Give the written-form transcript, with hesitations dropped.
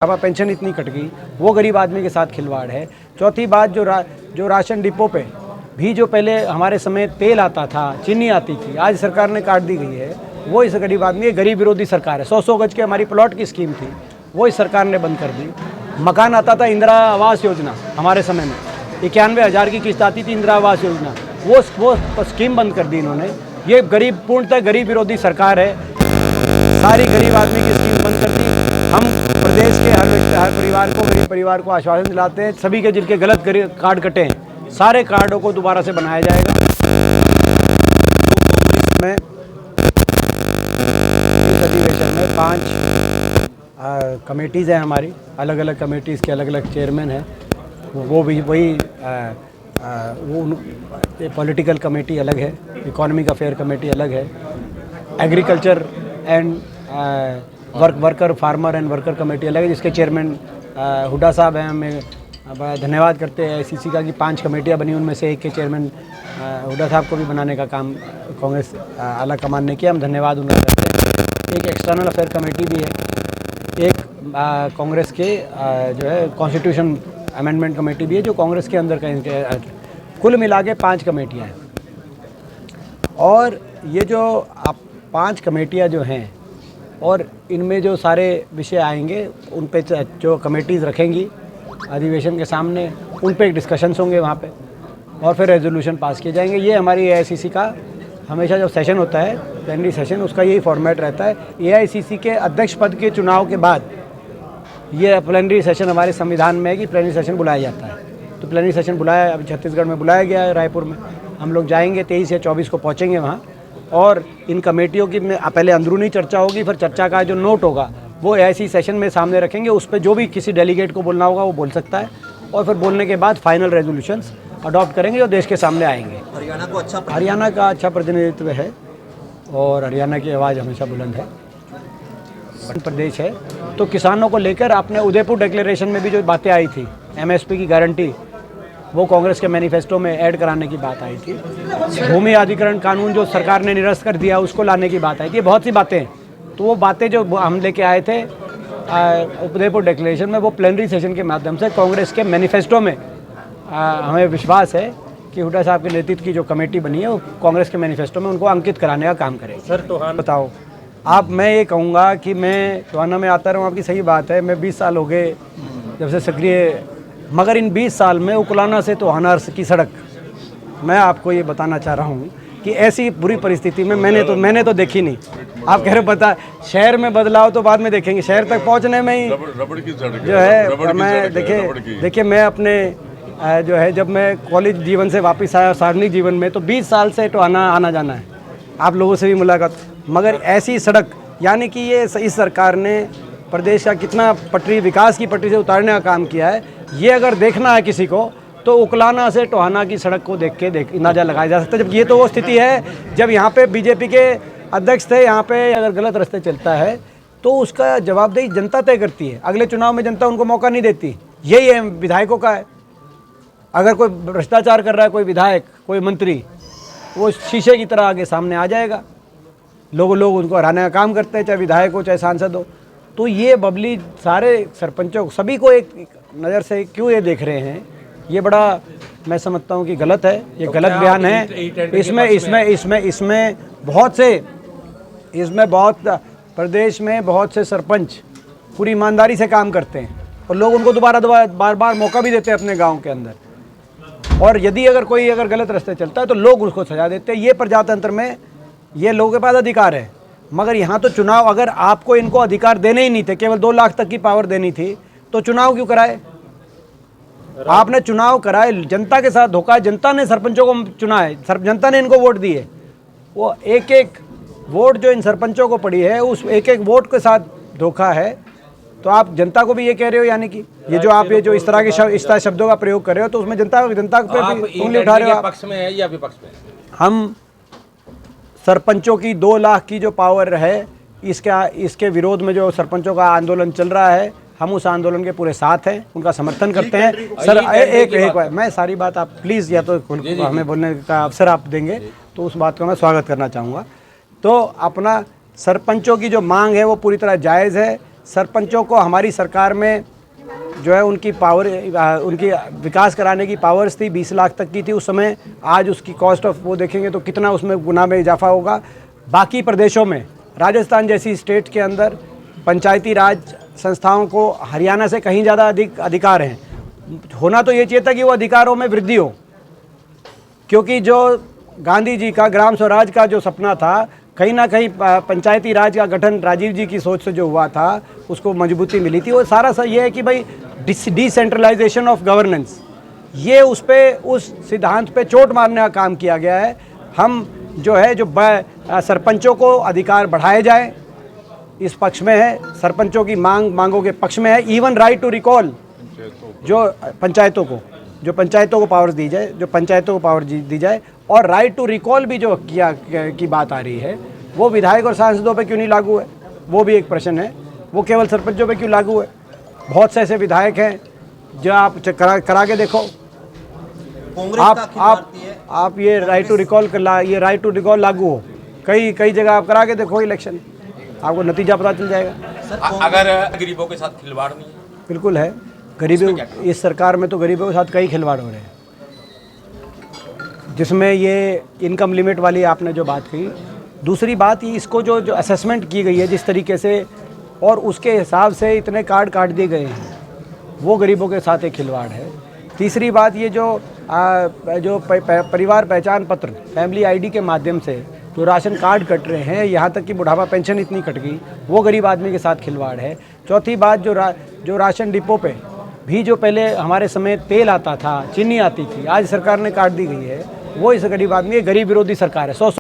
Pension इतनी cut गई, वो गरीब आदमी के साथ खिलवाड़ है। चौथी बात, जो राशन डिपो पे भी जो पहले हमारे समय तेल आता था, चीनी आती थी, आज सरकार ने काट दी गई है। वो इस गरीब आदमी, गरीब विरोधी सरकार है। 100-100 गज के हमारी प्लॉट की स्कीम थी, वो इस सरकार ने बंद कर दी। मकान आता था, इंदिरा आवास योजना हमारे समय में 91,000 की किस्त आती थी, इंदिरा आवास योजना, वो स्कीम बंद कर दी इन्होंने। ये पूर्णतः गरीब विरोधी सरकार है। सारी गरीब आदमी की स्कीम बंद कर दी। हम प्रदेश के हर परिवार को, गरीब परिवार को आश्वासन दिलाते हैं, सभी के जिनके गलत कार्ड कटे हैं, सारे कार्डों को दोबारा से बनाया जाएगा। में इस अधिवेशन में 5 कमेटीज़ हैं हमारी, अलग अलग कमेटीज़ के अलग अलग चेयरमैन हैं। वो भी वही पॉलिटिकल कमेटी अलग है, इकोनॉमिक अफेयर कमेटी अलग है, agriculture and worker farmer and worker committee अलग है, जिसके चेयरमैन हुड्डा साहब हैं। हमें बड़ा धन्यवाद करते हैं AICC का कि 5 कमेटियां बनी, उनमें से एक के चेयरमैन हुड्डा साहब को भी बनाने का काम कांग्रेस आला कमान ने किया। हम धन्यवाद उनका करते हैं। एक एक्सटर्नल अफेयर कमेटी भी है, एक कांग्रेस के जो है कॉन्स्टिट्यूशन अमेंडमेंट कमेटी भी है, जो कांग्रेस के अंदर का, कुल मिला के 5 कमेटियाँ हैं। और ये जो 5 कमेटियाँ जो हैं, और इनमें जो सारे विषय आएंगे, उन पे जो कमेटीज़ रखेंगी अधिवेशन के सामने, उन पे डिस्कशंस होंगे वहाँ पे, और फिर रेजोल्यूशन पास किए जाएंगे। ये हमारी AICC का हमेशा जो सेशन होता है, प्लेनरी सेशन, उसका यही फॉर्मेट रहता है। AICC के अध्यक्ष पद के चुनाव के बाद ये प्लेनरी सेशन हमारे संविधान में है कि प्लेनरी सेशन बुलाया जाता है। तो प्लेनरी सेशन बुलाया, अभी छत्तीसगढ़ में बुलाया गया है, रायपुर में। हम लोग जाएंगे, 23 या 24 को पहुँचेंगे वहाँ, और इन कमेटियों की में पहले अंदरूनी चर्चा होगी, फिर चर्चा का जो नोट होगा वो ऐसी सेशन में सामने रखेंगे। उस पर जो भी किसी डेलीगेट को बोलना होगा वो बोल सकता है, और फिर बोलने के बाद फाइनल रेजोल्यूशंस अडॉप्ट करेंगे जो देश के सामने आएंगे। हरियाणा का अच्छा प्रतिनिधित्व है, और हरियाणा की आवाज़ हमेशा बुलंद है। प्रदेश है, तो किसानों को लेकर आपने उदयपुर डिक्लेरेशन में भी जो बातें आई थी, MSP की गारंटी, वो कांग्रेस के मैनिफेस्टो में ऐड कराने की बात आई थी। भूमि अधिग्रहण कानून जो सरकार ने निरस्त कर दिया, उसको लाने की बात आई थी। बहुत सी बातें, तो वो बातें जो हम लेके आए थे उदयपुर डिक्लेरेशन में, वो प्लेनरी सेशन के माध्यम से कांग्रेस के मैनिफेस्टो में हमें विश्वास है कि हुड्डा साहब के नेतृत्व की जो कमेटी बनी है, वो कांग्रेस के मैनिफेस्टो में उनको अंकित कराने का काम करेगी। सर तो बताओ आप, मैं ये कहूँगा कि मैं टोहाना में आता रहूँ, आपकी सही बात है, मैं 20 साल हो गए जब से सक्रिय, मगर इन 20 साल में उकलाना से टोहाना की सड़क, मैं आपको ये बताना चाह रहा हूँ कि ऐसी बुरी परिस्थिति में मैंने तो देखी नहीं। आप कह रहे हो पता, शहर में बदलाव तो बाद में देखेंगे, शहर तक पहुँचने में ही रबड़ की सड़क जो है। मैं देखिए मैं अपने जो है, जब मैं कॉलेज जीवन से वापस आया सार्वजनिक जीवन में, तो 20 साल से टोहाना आना जाना है, आप लोगों से भी मुलाकात। मगर ऐसी सड़क, यानी कि ये इस सरकार ने प्रदेश का कितना विकास की पटरी से उतारने का काम किया है, ये अगर देखना है किसी को, तो उकलाना से टोहाना की सड़क को देख के अंदाजा लगाया जा सकता है। जब ये तो वो स्थिति है जब यहाँ पे BJP के अध्यक्ष थे, यहाँ पे अगर गलत रास्ते चलता है तो उसका जवाबदेही जनता तय करती है। अगले चुनाव में जनता उनको मौका नहीं देती। यही है विधायकों का है। अगर कोई भ्रष्टाचार कर रहा है, कोई विधायक, कोई मंत्री, वो शीशे की तरह आगे सामने आ जाएगा। लोग उनको हराने का काम करते हैं, चाहे विधायक हो चाहे सांसद हो। तो ये बबली सारे सरपंचों को, सभी को एक नज़र से क्यों ये देख रहे हैं, ये बड़ा मैं समझता हूँ कि गलत है, ये तो गलत बयान है। इसमें बहुत प्रदेश में बहुत से सरपंच पूरी ईमानदारी से काम करते हैं, और लोग उनको बार बार मौका भी देते हैं अपने गांव के अंदर। और यदि कोई गलत रास्ते चलता है तो लोग उसको सजा देते हैं। ये प्रजातंत्र में ये लोगों के पास अधिकार है। मगर यहाँ तो चुनाव, अगर आपको इनको अधिकार देने ही नहीं थे, केवल 2 लाख तक की पावर देनी थी, तो चुनाव क्यों कराए? आपने चुनाव कराए, जनता के साथ धोखा है। जनता ने सरपंचों को चुना है, जनता ने इनको वोट दिए। वो एक वोट जो इन सरपंचों को पड़ी है, उस एक वोट के साथ धोखा है। तो आप जनता को भी ये कह रहे हो, यानी कि ये जो आप ये जो इस तरह शब्दों का प्रयोग कर रहे हो, तो उसमें जनता पे भी उंगली उठा रहे हो। पक्ष में है या विपक्ष में? हम सरपंचों की 2 लाख की जो पावर है, इसके विरोध में जो सरपंचों का आंदोलन चल रहा है, हम उस आंदोलन के पूरे साथ हैं, उनका समर्थन करते हैं। सर एक मैं सारी बात आप प्लीज़, या तो हमें बोलने का अवसर आप देंगे तो उस बात का मैं स्वागत करना चाहूँगा। तो अपना सरपंचों की जो मांग है वो पूरी तरह जायज़ है। सरपंचों को हमारी सरकार में जो है उनकी पावर, उनकी विकास कराने की पावर्स थी, 20 लाख तक की थी उस समय। आज उसकी कॉस्ट ऑफ वो देखेंगे तो कितना उसमें गुना में इजाफा होगा। बाकी प्रदेशों में, राजस्थान जैसी स्टेट के अंदर पंचायती राज संस्थाओं को हरियाणा से कहीं ज़्यादा अधिक अधिकार हैं। होना तो ये चाहिए था कि वो अधिकारों में वृद्धि हो, क्योंकि जो गांधी जी का ग्राम स्वराज का जो सपना था, कहीं ना कहीं पंचायती राज का गठन राजीव जी की सोच से जो हुआ था उसको मजबूती मिली थी। वो सारा ये है कि भाई डिसेंट्रलाइजेशन ऑफ गवर्नेंस, ये उस सिद्धांत पे चोट मारने का काम किया गया है। हम जो है सरपंचों को अधिकार बढ़ाए जाए, इस पक्ष में है। सरपंचों की मांगों के पक्ष में है। इवन राइट टू रिकॉल जो पंचायतों को पावर्स दी जाए, दी जाए। और राइट टू रिकॉल भी जो की बात आ रही है, वो विधायक और सांसदों पे क्यों नहीं लागू है, वो भी एक प्रश्न है। वो केवल सरपंचों पे क्यों लागू है? बहुत से ऐसे विधायक हैं जो आप करा के देखो। आप ये राइट टू रिकॉल लागू हो, कई जगह आप करा के देखो इलेक्शन, आपको नतीजा पता चल जाएगा। अगर गरीबों के साथ खिलवाड़ नहीं है? बिल्कुल है। गरीबों, इस सरकार में तो गरीबों के साथ कई खिलवाड़ हो रहे हैं, जिसमें ये इनकम लिमिट वाली आपने जो बात कही। दूसरी बात, ये इसको जो असेसमेंट की गई है जिस तरीके से, और उसके हिसाब से इतने कार्ड काट दिए गए हैं, वो गरीबों के साथ एक खिलवाड़ है। तीसरी बात, ये जो परिवार पहचान पत्र, फैमिली आईडी के माध्यम से जो राशन कार्ड कट रहे हैं, यहाँ तक कि बुढ़ापा पेंशन इतनी कट गई, वो गरीब आदमी के साथ खिलवाड़ है। चौथी बात, जो राशन डिपो पे भी जो पहले हमारे समय तेल आता था, चीनी आती थी, आज सरकार ने काट दी गई है, वो इस गरीब आदमी, गरीब विरोधी सरकार है।